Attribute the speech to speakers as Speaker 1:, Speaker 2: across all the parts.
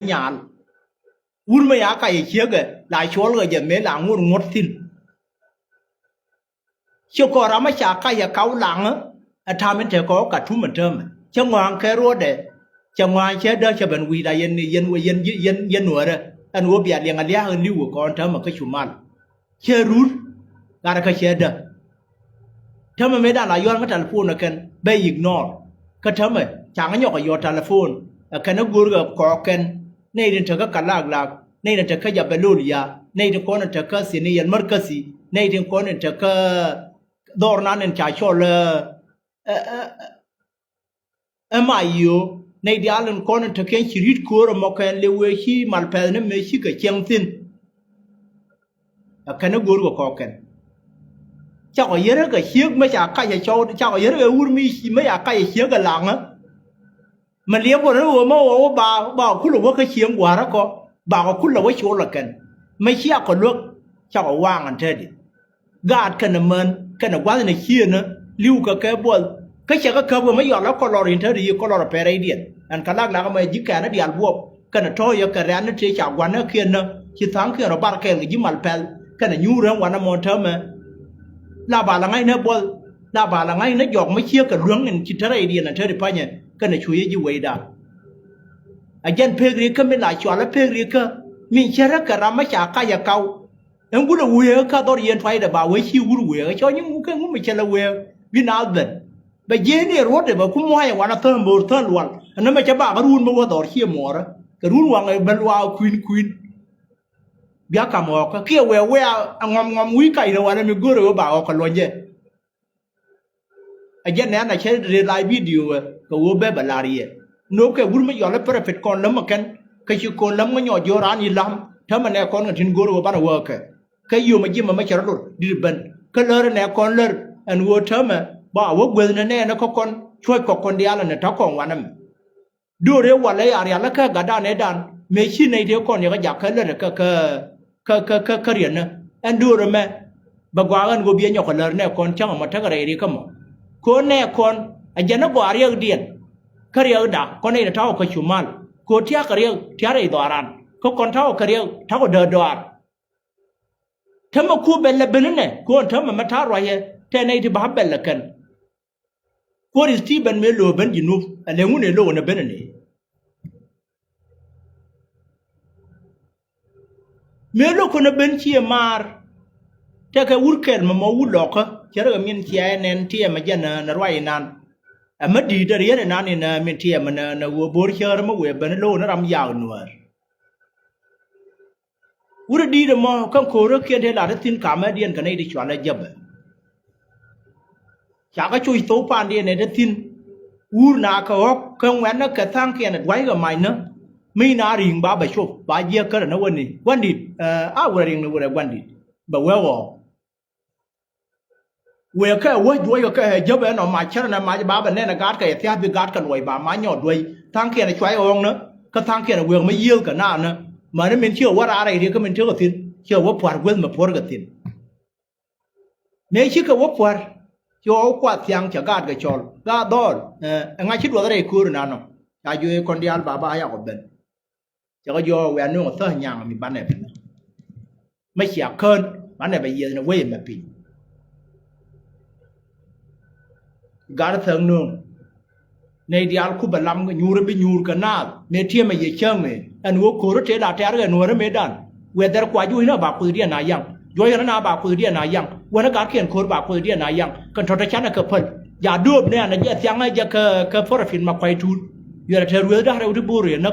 Speaker 1: nhàn un mà ya cái chia cái lại chỗ cái giờ mấy làng ngôn ngót tin chiều có ra mà chả cái ya cáu làng á tham mình thấy có cả chúng mình thơm chẳng ngoan cái rồi đấy chẳng ngoan chế đó cho bên quy đại yên nửa đấy anh uống bia liền ăn hơn liu của con thơm mà cái chủng man chế rút gara cái chế đó thơm mà mấy đàn lại yon cái telephone nó cần bay ignore cái thơm mà chẳng có nhọc cái yon telephone cái nó gửi cái có cần này đến thằng cái lạc lạc này đến thằng cái giờ bên lối ya này đến con thằng cái xin này mất cái gì này đến con thằng cái đòn nan đến trái cho là em ai yêu này đi ăn con thằng cái chỉ rít cua mà cái lewe chi mal pel này mấy chi cái chiang tin cái nó gửi cái có cần chắc có nhớ cái chiếc mấy chả cái cho chắc có nhớ cái urmi mấy chả cái chiếc cái làng á mà liếc vào nó mà bà cũng là cái chiếc quả đó có bà cũng là cái chỗ là cần mấy chiếc có nước chắc có vàng anh thế đi gạt cái nấm mền cái nấm quá này kia nữa lưu cái bùn cái chiếc cái cơm mấy giọt nó có lò thế đi có lò bè điện anh cái lạc cái mấy chiếc cái nó đi ăn buộc cái nó thôi cái rán nó chơi chảo quán nó kia nữa chỉ tháng kia nó bắt cái gì mà pel cái nó nhu ra quán nó mòn thơm mà là bà là ngay nó bol là bà là ngay nó giọt mấy chiếc cái rướng này chỉ thế điện anh thế đi phải nhỉ cái này chui gì vậy đó anh dân phê gì cái mình lại chọn là phê gì cái mình chơi rất cả làm mấy chả cái gì cao em cũng là quê cái đó yên phải là bà với chiêu cũng quê cho những cái cũng mình chơi là quê vì nào vậy bây giờ này rồi để bà cũng mua hay quan thơm bột thơm luôn anh mới cho bà cái run mà qua đó chia mỏ đó cái run hoàng này bên wow queen biết cả mỏ cái kia quê anh ngom quý cây đâu anh mình cứ rồi bà còn luôn chứ anh dân này chơi live video cái wo bé bà la riêng nếu cái vốn mới giờ là perfect con lắm mà cái chuyện con lắm cái nhỏ giờ ra như lắm thế mà này con cái thiên guru của bạn work cái yêu mà chỉ mà mấy chả rồi đi bên cái lơ này con lơ anh wo thế mà bảo wo quên này nó có conช่วยcon đi ăn này tháo conวันนั้นดูเรื่องวันเลยอะไรแล้วก็กระดานในด้านไม่ใช่ในเดียวก่อนอย่างก็อยากให้เลยก็เรียนนะอันดูเรื่องไหมบางวันก็เบียร์หยอกกันเลยเนี่ยคนช่างมาทักอะไรดีก็มั้งคนเนี่ยคนอันยันนักบาเรียกเดียนkerja dah, kau ni dah tahu kecuman. Kau tiada kerja, tiada itu aran. Kau tahu kerja, tahu doar. Thema kau bela bela ni, kau thema mata raya, tena itu bahab bela kan. Kau isti ben melu ben jinuf, lengun elo na ben ni. Melu kau na ben cia mar. Teka urkel mau ulok, cara kami ni cia nen cia macam na raya nan. Mà đi đây đấy là nên mình thiệt mà nó bồi chơi mà quên bên lô nó làm giàu nữa. Ủa đi rồi mà không khổ rồi kia thế là nó tin cả mấy điên cái này đi chọn là dập. Chả có chui tố pan điên này nó tin. Ủa na có không quen nó cái thang kia nó quay cái mày nữa. Mấy na riêng ba chụp ba giờ cái nó quên đi vừa riêng nó vừa quên đi bà quên rồi. Quê cái quê cái job nó mà chơi nó mà bà bên này nó gạt cái theo bị gạt cái đuôi bà má nhỏ đuôi thang kia nó xoay ong nữa cái thang kia nó quê mới yêu cái nào nữa mà nó mình chưa qua ra đây thì cái mình chưa có tiền chưa có phạt quên mà phạt cái tiền nếu chỉ có phạt cho qua tiếng cho gạt cái chol gạt đó ngay chỉ đuổi cái cua nó nó à dù con đi ăn bà ya có bên cho cái do quê nó thơ nhàng mình bán này mấy xẻ cơn bán này bây giờ nó quê mà pin gạt thằng nương này đi ăn khu bờ lâm cái nhur bị nhur cái nào mấy thiên mà dễ chơi này anh uống cố rồi là thế cái nuôi mấy đàn về đây qua vui nó bảo cười đi nào yang vui nó nào bảo cười đi nào yang vừa nó gạt kiện cố bảo cười đi nào yang cần thằng chán là cướp giờ đuổi này là giờ tiếng này giờ cái phốt phim mà quay thun giờ là theo đuổi đó là bùa rồi nó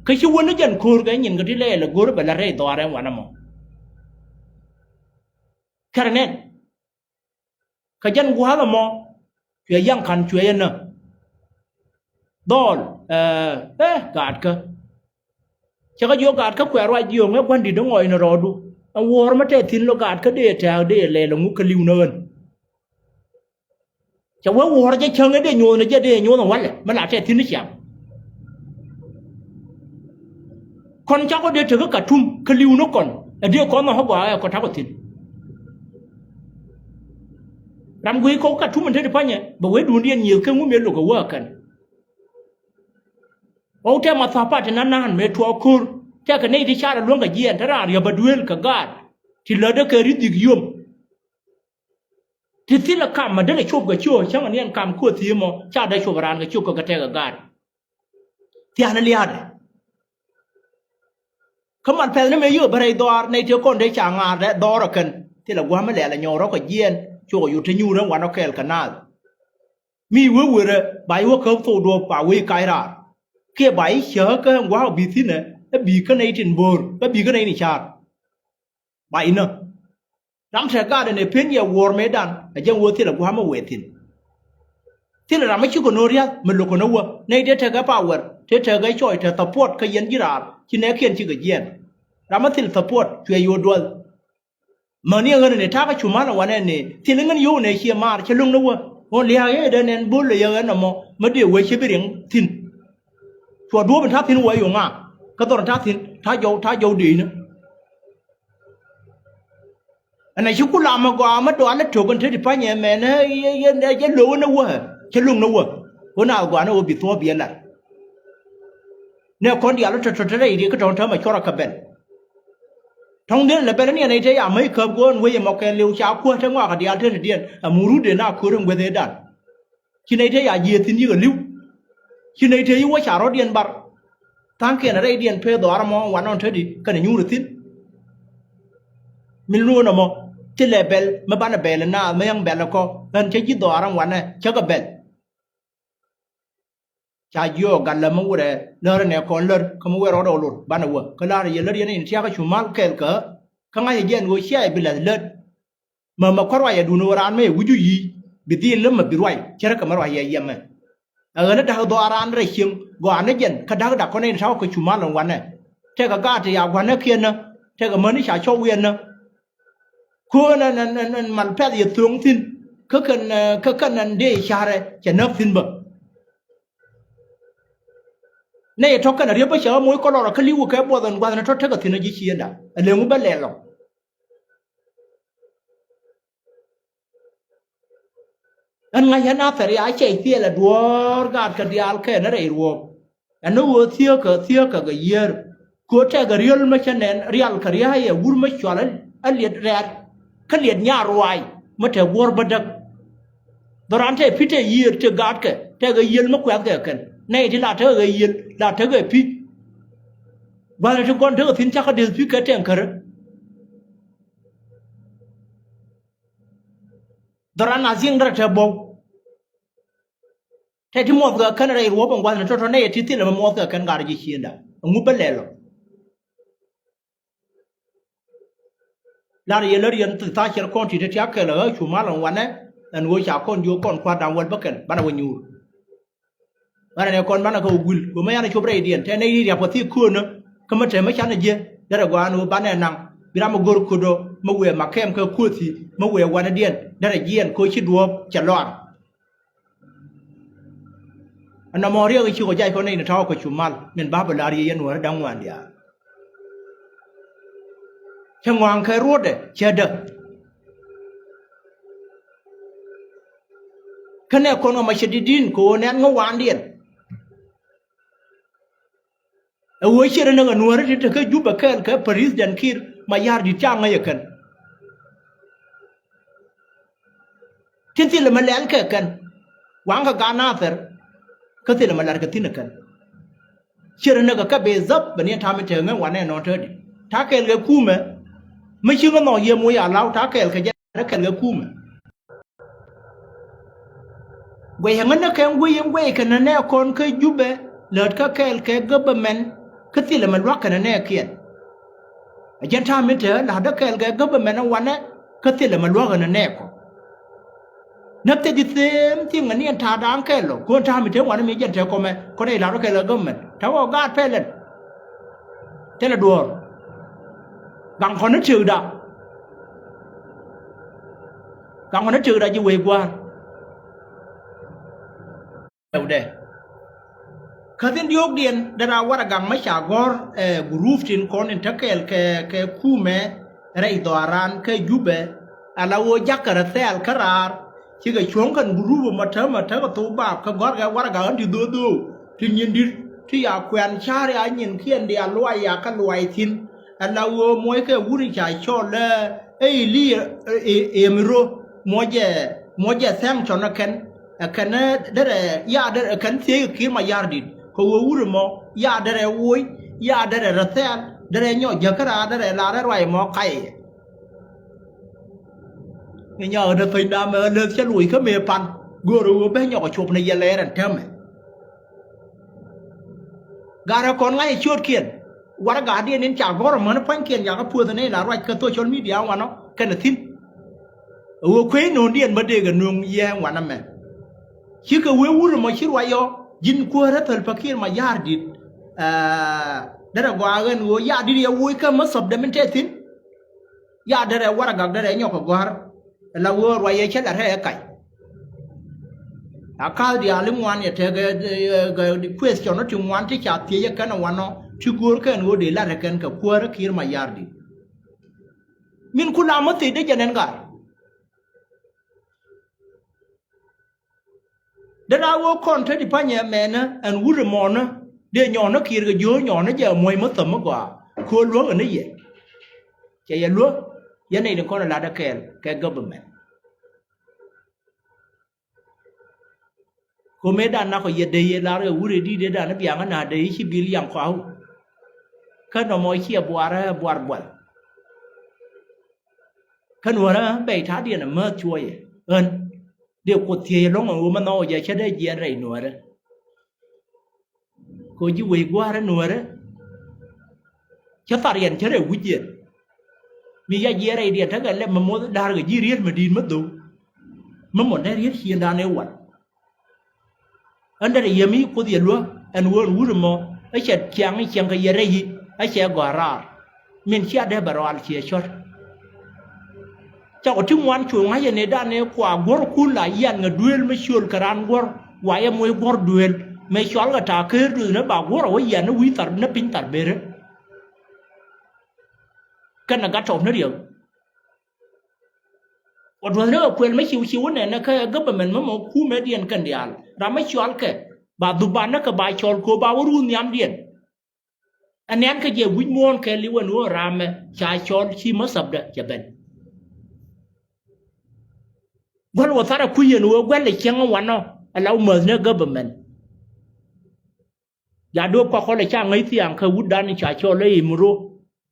Speaker 1: cái chú nó dần cố cái nhìn cái này là cố rồi là rây to ra ngoài nằm cái này cái dân quá là mò chuyện yang khăn chuyện nữa đòn gạt cơ chắc có vô gạt các quẻ loại nhiều mấy quan điểm nó ngồi nó rồi đủ ông war mà thế tin lo gạt cái để theo để lệ là ngũ cái liu nơn chắc quá war cái chân cái để nhồi nó để nhồi nó quát lại mà là thế tin nó chậm còn chắc có để thử cả thum cái liu nó còn ở đây có mà họ bảo có tháo cái tin làm quê có cả chúng mình thấy được phải nhỉ, bởi vì đồn điên nhiều cái muốn miễn lộ cái work cần, โอ้เจ้ามาสาปาจะนั้นเมทัวคูรเจ้ากันในที่ชาติล้วนกับเยียนทารารยาบดเวลกับกาดที่เลือดเกริดิกยมที่ที่ละคำมันได้ชอบกับชั่วช่างอันนี้คำคู่ที่มอชาได้ชอบรานกับชั่วกับกระเทกับกาดที่อันนั้นเลียดขมันเพลนี่ไม่เยอะบริดอร์ในเที่ยวคนได้จางงานและดอร์กันที่ละว่าไม่แหล่ละยอเราก็เยียนชั่วอยู่ที่ยูนั้นวันเราแก่กันนามีเวอร์เวอร์ใบว่าเขาโฟดัวป่าเวกายราเกี่ยใบเชื่อก็ว่าบีที่เนี่ยแล้วบีก็ในถิ่นบัวแล้วบีก็ในนิชาใบเนาะรังเสกาเนี่ยเพี้ยนยาวอร์เมดันไอ้เจ้าวัวที่ละว่ามาเวทินที่ละเราไม่ช่วยกันโนเรียมันลูกคนวัวในเดือดเธอก็ป่าวเวอร์เธอก็ช่วยเธอตะปวดก็ยันยิราที่เนี่ยเขียนชื่อก็เย็นเราไม่ทิ้งตะปวดช่วยยูดวลมันเนี่ยเงินเนี่ยถ้าก็ชุ่มมาแล้ววันนี้ที่เงินยูเนี่ยเชี่ยมาเชี่ยลุงนะวัววันเลี้ยงเดินเน้นบุญเลยยังไงนะมันเดี๋ยวเวชิบเรียงทิ้งชัวร์ดูเป็นท่าทิ้งไว้อยู่ง่ะก็ต้องท่าทิ้งท่าโยดีนะอันไหนชุกุลามากว่ามาตัวนั้นถูกกันเท่าที่ป้าเนี่ยแม่เนี่ยยันรู้นะวัวเชี่ยลุงนะวัวคนเอากว่านะวัวบิดตัวเบียนละเนี่ยคนเดียวเราจะได้ดีก็ต้องทำมาช่วยรักกันท้องเดือนเลยเป็นเนี่ยในใจอ่ะไม่เคยกวนเว้ยมาแกนเลี้ยวช้าขั้วทั้งว่ากันเดียวเท่าเดียนมูรุเดน่าคือเรื่องเวทดันที่ในใจอ่ะเยี่ยทิ้งยี่กันลิ้วที่ในใจว่าชารถเดียนบาร์ทั้งเขียนอะไรเดียนเพย์ดอร์มองวันนั้นเท่าดีกันยูรุทิ้งมิลรู้นะมอที่เลเบลไม่บ้านเบลน่ะไม่ยังเบลแล้วก็กันใช้ยี่ดอร์วันนั้นเช่ากับเบลชาโยกันละมังเวรเลอร์เนี่ยคนเลอร์ขโมยรถเอาลุดบ้านวัวก็ลาเรียนเลอร์ยันนี่เชี่ยก็ชุ่มมาเกลก็ข้างในยันวัวเชี่ยไปเลยเลอร์มาคว้าอย่าดูโนรานไม่วุ้ยยี่บิดเล่มมาบิรวยเชื่อก็มาว่าอย่าเยี่ยมนั่นดาวดอรานเรื่องกว่านั่นยันคดักคนนี้เช้าก็ชุ่มมาลงวันนี้เช่ก็กาที่อยากวันนี้เขียนนะเช่ก็มันนี่ชาโชเวียนนะคนนั้นมันแพ้ที่ตรงทิ้งก็นั่นเดียชาเร่จะนับทิ้งบ่เนี่ยทอกกันเรียบไปเช้ามวยก็รอเขาลิ้วแค่บัวดันกว่านั้นทอดเท่ากับที่นั่นยิ่งเชียนด่ะเรื่องมันเป็นแหล่หรอกอันไงยันอาเสรีไอเชี่ยเตี้ยละดัวร์กัดกันดีอัลแค่นั่นเองวัวอันนู้นเสียก็เยอะกูเช่ก็เรียลไม่ใช่เน้นเรียลก็เรียให้วุ้นไม่ชัวร์อันเลียดแรงขันเลียดหญ้ารวยมาเถอะวัวบัดกตอนนั้นเท่พิเศษยีเถอะกัดกันเถอะก็เยอะมากกว่าเถอะกันในที่ลาเธอก็ยินลาเธอก็พิบางทุกคนเธอก็ทิ้งชักก็เดือดพิกเตียงกันตอนนั้นอาเซียนรัฐบาลแต่ที่มอสก็ขันอะไรรู้บางวันนั้นตอนนี้ที่เรามอสก็ขันการยิ่งเชียนด่ะงูเป็นเล่หรอลาเรียนติดตาเชื่อคนที่จะเกิดเลยชุ่มมาลงวันนั้นอันวัวชาคนอยู่คนควาดาววันบักเกินบ้านวันยูบ้านเนี่ยคนบ้านเขาวิลกูไม่อยากจะชอบอะไรเดียนแต่ในที่เดียบที่คู่นะก็มันจะไม่ใช่เนี่ยเยอะแต่ละวันบ้านเนี่ยนั่งบิรามากูรุคุโดมาเวมาเข้มเขาคู่ที่มาเววันเดียนแต่ละเย็นคุยชิดวัวจะรอดอันนั้นมอเรียกชิวใจคนนี้เนี่ยท้าวก็ชุ่มmalเหมือนบ้าเวลาเรียนหัวดังวันเดียช่างวางเคยรู้เด้เชื่อเด้อคะแนนคนเอามาเฉดดินกูเนี่ยงวันเดียนเอาไว้เชื่อเรื่องนัวที่เธอเคยยุบกับแค่ปารีสยันคีร์มายาร์ดิจ้างไงกันที่เรามาเล่นแค่กันหวังกับการน่าเสร์ก็ที่เรามาเล่นกันที่นั่นกันเชื่อเรื่องกับเบซับแบบนี้ทำให้เธอเงี้ยวันแน่นอนเธอดิถ้าแกเลือกคู่มั้ยไม่เชื่อว่าหน่อยเยี่ยมมวยอ่ะเราถ้าแกเลือกแล้วแกเลือกคู่มั้ยเว้ยงั้นนะแค่เว้ยกันนั่นแน่คนเคยยุบเลิศก็แค่governmentก็ที่เรามันรักกันแน่เขียนยันทำไม่เถอะหลังจากแกgovernmentวันนั้นก็ที่เรามันรักกันแน่ก็นับแต่ดิเซมที่เงินนี่ทาดังแค่หรอกคนทำไม่เถอะวันนี้มียันเถอะก็ไม่คนได้หลังจากแกgovernmentถ้าว่ากาดเพลินเท่าดัวบางคนนึกชื่อดาบางคนนึกชื่อดาจะเวกว่าเดี๋ยวเด้ข้าศึกยกเดียนดาราวรกังไม่ฉากอร์กรูฟทินคนอินทักเกลแค่คู่แม่ไรตัวอารานแค่ยุบอาลาวยักษ์กระเซลคารารที่ก็ช่วงกันกรูฟมาเถอะก็ตัวบาปก็กอร์กวรกังที่ดูที่ยินดี ที่อยากแขวนชาริอายินเขียนเดียรวยอยากกันรวยทินอันเรามวยก็วุ้ยชายชอเลยเอ้ยลี่มรู้มวยแซงชนกันกันเดยาเดกันเสียกินมายาดิดเขาวุ้ยมอยาเดวุ้ยยาเดรัสเซลเดเนาะจักราเดลาเดรวยมอไก่เนี่ยเดฟินดามเลือกเฉลุยก็เมียปันกูรู้เป็นเนี่ยก็ชอบในยาเลรันเทมการะคนไงชดเขียนวันกาเดียนินจากกอร์มันพันเขียนอย่างก็พูดในหลายก็ตัวชนมีเดียววันเนาะกันทินคุยนู่นเดียนมาเด็กนุ่งแย่วันนั้นแม่ชิคกี้วูร์มาชิรวายยินกัวรัตลพักเขียนมายาดิดเดรกว่าเงินวัวยาดิเดียวุ้ยก็มาสอบเดมันเจตินยาเดรวันกาเดรเนี่ยก็กว่าแล้ววัวรวยเฉลี่ยให้ไก่อาคาเดียลิมวันเนี่ยเธอก็question นั่นถึงวันที่จะเทียกันวันนั้นที่กูร์กันวัวเดลาร์กันกับกัวรักเขียนมายาดิมินคุณอามาติดได้ยังไงกันเดี๋ยวเราคนที่ที่พันยาแม่นะอันวุ้ยมอนะเดี๋ยวยอนักขีดก็เยอะยอนักจะมวยมัดต่ำมากกว่าควรล้วงอันนี้เยอะจะยังล้วงยันในเรื่องคนละระดับแก่ government ก็ไม่ได้นะก็ยัดเดียร์ลาเรื่องวุ้ยดีเดียร์นะเพียงนั้นเดียร์ชิบิลยังขวาวขนมอยเชี่ยบัวระบัวบัวขนมอะไรไปท้าเดียร์นะมาช่วยเดี๋ยวกดเทียร์ลงมันมันเอาอย่าใช้ได้เยอะไรหน่วยละก็ยิ่งเวกว่าละหน่วยละฉันตัดเรียนฉันได้วิ่งเยอะมียาเยอะไรเดียร์ถ้าเกิดเล่มมันหมดดาร์ก็ยี่เรียนมาดีมาดูมันหมดได้เรียนเขียนดานในวันอันนั้นยังมีคนเดียวล้วนอันวัวรู้มั้งไอ้เช็ดเชียงก็เยอะไรฮีไอ้เช็ดกว่ารามีนเชียได้บารวาลเชียชดเจ้าถึงวันช่วงให้ในด้านนี้กว่าวัวคุณหลายยันก็ดูเอลไม่ชวนกระดานวัววายมวยวัวดูเอลไม่ชวนก็ตาเคือดูนะบ่าววัวว่ายันวิตาร์นะพินตาร์เบรกันนักการชมนั่นเดียววันนี้ก็ควรไม่ชิวเนี่ยนะแค่ก็เป็นมันมองคู่ไม่เดียนกันเดียร์เราไม่ชวนแค่บ่าวดูบ้านนักก็บ่ายชวนก็บ่าวรู้เนี่ยเดียนอันนี้ก็จะวิ่งม้วนแค่ลิวันวัวรามชายชวนชีมัสับเดจะเป็นวันวันสารคุยกันว่าวันเลยเชียงวันเนาะเราเหมือนเนี่ยก็เป็นมันอย่าดูก็เขาเลยช่างไอ้เสียงเขาวุฒิดานิชาชอบเลยมรู้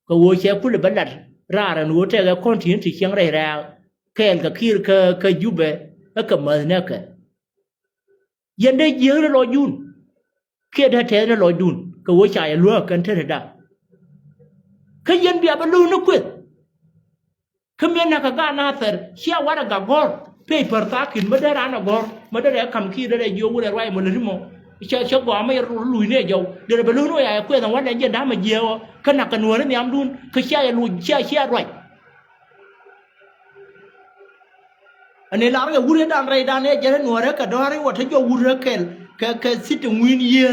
Speaker 1: ก็วัวเชียพูดเลยบันดัดร่าระนัวแต่ก็คนที่ที่เชียงไรแล้วแค่ก็คิดก็ยุบไปแล้วก็เหมือนเนี่ยก็ยันได้เยอะแล้วรอยุ่นแค่ได้แท้แล้วรอยุ่นก็วัวชายรัวกันเท่าไหร่ก็ยันเบียบลูนกเวทขมิ้นนักการนาเตอร์เชื่อว่านักกอล์ฟเพื่อเปิดตาขึ้นไม่ได้ร้านกอล์ฟไม่ได้คำคิดได้ยูอะไรไว้หมดเลยที่มองเชื่อว่าไม่ลุยเนี่ยเดียวเดี๋ยวไปลุ้นว่าไอ้คุยทางวันไหนยันได้มาเยี่ยวขนักกันนัวนั่นเนี่ยดุนคือเชื่อลุยเชื่อไรอันนี้เราเนี่ยวุ้ยด้านไรด้านเนี่ยจะได้นัวแล้วก็ด้านนี้ว่าถ้าจะวุ้ยก็สิทธิ์วินเยี่ย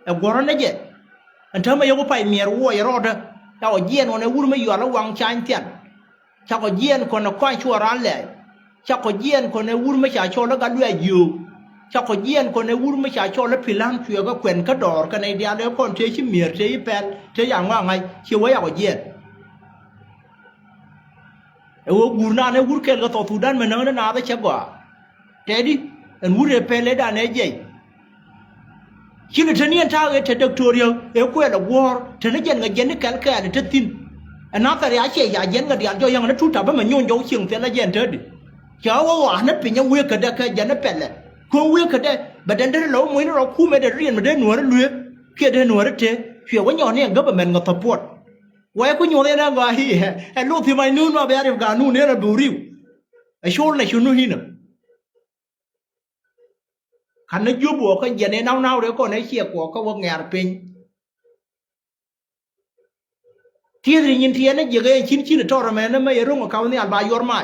Speaker 1: ไอ้กอล์ฟนั่นเองอันเธอไม่ยกไปเมียรู้ไอ้รอดเราเยี่ยนวันนี้วุ้ยไม่อยู่แล้ววางชายเตียนชาวก็เยี่ยนคนน่ะควายชั่วร้านเลยชาวก็เยี่ยนคนในวุ้นไม่ใช่โชว์แล้วก็เลื่อยอยู่ชาวก็เยี่ยนคนในวุ้นไม่ใช่โชว์แล้วพิลังเชื่อก็แขวนก็ดอร์กันในเดียร์แล้วคนเชื่อชิมเมียเชื่อแปดเชื่ออย่างว่าไงเชื่อว่าอยากเยี่ยนไอ้วัวกูน่าในวุ้นเกลก็ต่อทุด้านมันนั่งนั่นน่าได้เชื่อกว่าแต่ดิอันวุ้นเรเปเลด้านไหนเย่คิดว่าเธอเนี่ยท้าวเธอด็อกเตอร์เดียวเอ้าคุยแล้ววอร์เธอเนี่ยยันกับยันนี่แก่แก่เธอทิ้งอันนั้นแต่ยังเชื่อยันกับยันจะยังนั่นทุกท่าเป็นมันโยนโยเชียงแต่ละยันเธอดิเจ้าว่านั่นเป็นยังเวกกระเดาะยันนั่นเป็นเลยคนเวกกระเดาะบัดนั้นเราไม่ได้เราคู่ไม่ได้เรียนไม่ได้หน่วยเรือเกี่ยได้หน่วยเท่เชื่อว่าย้อนเนี่ยก็เป็นมันก็ทับปวดว่าคุณย้อนเนี่ยนะว่าฮีไอ้ลูกที่ไม่นู่นมาแบบนี้กันนู่นเนี่ยเราดูริวไอ้โชว์เลยชุนนู่นหินขันนึกยุบหัวก็ยันเนี่ยเน่าเดี๋ยวก็ในเชี่ยกว่าก็ว่าแง่เป็นเที่ยงยินเที่ยงนั่นยังไงชิ้นทอร์แมนนั่นไม่รุ่งกับเขาเนี่ยอัลบายอร์มา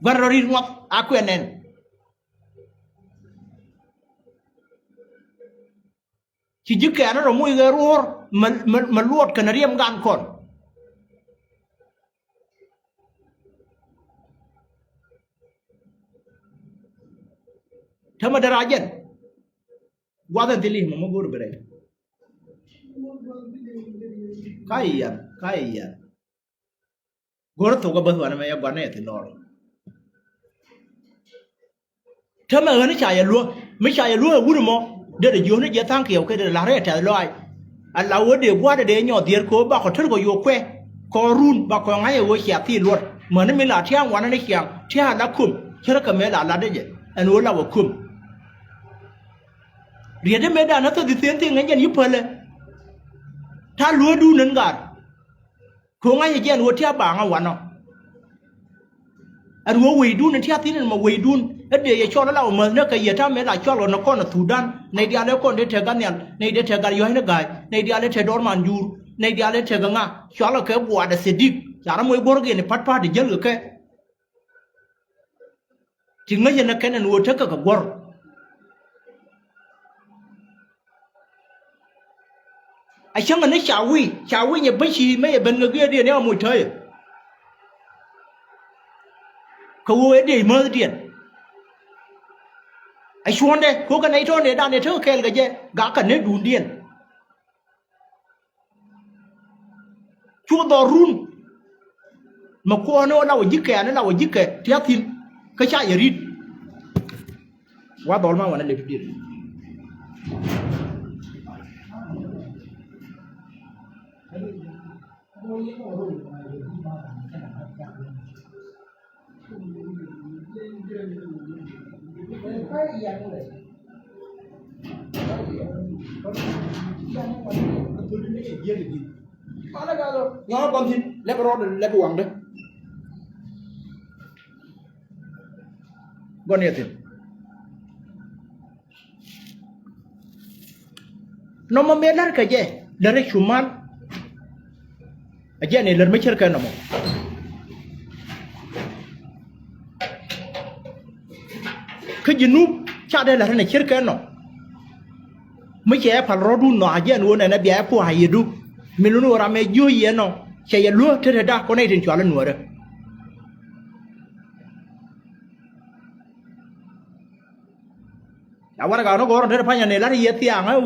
Speaker 1: วันเราเรียนว่าอากูเองที่จึกแก่นั้นเราไม่ได้รู้มันลวดกันเรียมกันคนธรรมดาเย็น guada dili mo go bere kaya gor to ga basu na ya gwana ya tinor tama ga ni cha ya luo mi cha ya luo wuru mo de jo ni je tang kiyo ke de la re ta loi ala wo de guada de nyo dier ko ba ko tur ko yo kwe ko run ba ko ngai wo xia ti luot mo ni mi la tiang wana ni xiang tia la kum chira ka me la de je an wo la wo kum ria de me da na to di sen ti ngai yen yipele ta luo du nan gar ko ngai je an wo tia ba nga wana an wo we du nan tia ti nan ma we du de ye cho la mo na ka ye ta me la cho lo na ko na Sudan nei dia le ko de te ga ne nei de te ga yo ne ga nei dia le te dor man jur nei dia le te ga nga cho lo ke bua da sedik ya ra mo bor ge ne pat pat de jel ke ting ma ye na ke na wo te ka ga gor a chang ne cha wi ye ba shi me ye ben ge de ne mo te ko wo de mo de ai chuan đây cô cái này cho này đàn này thưa khen cái gì gã cần này đun điên chua đỏ run mà cô nó ở dưới kẻ thì tin cái cha gì rít quá đỏ mà nó lấy tiền nó con thịt lấy cái rod lấy cái quàng đấy con này thịt nó mà mẹ lát cái gì dari cuman aja nih lát mấy char cái nó mà cái gì núp cha đây là thế này char cái nó mấy trẻ phải rod nó aja nuôi này nó bia phụ hay du mình luôn orang me jual ye no saya luar terhadap kau ni tin jualan luar dah. Awak nak kau orang terhadap panjang ni lah ye tiang ah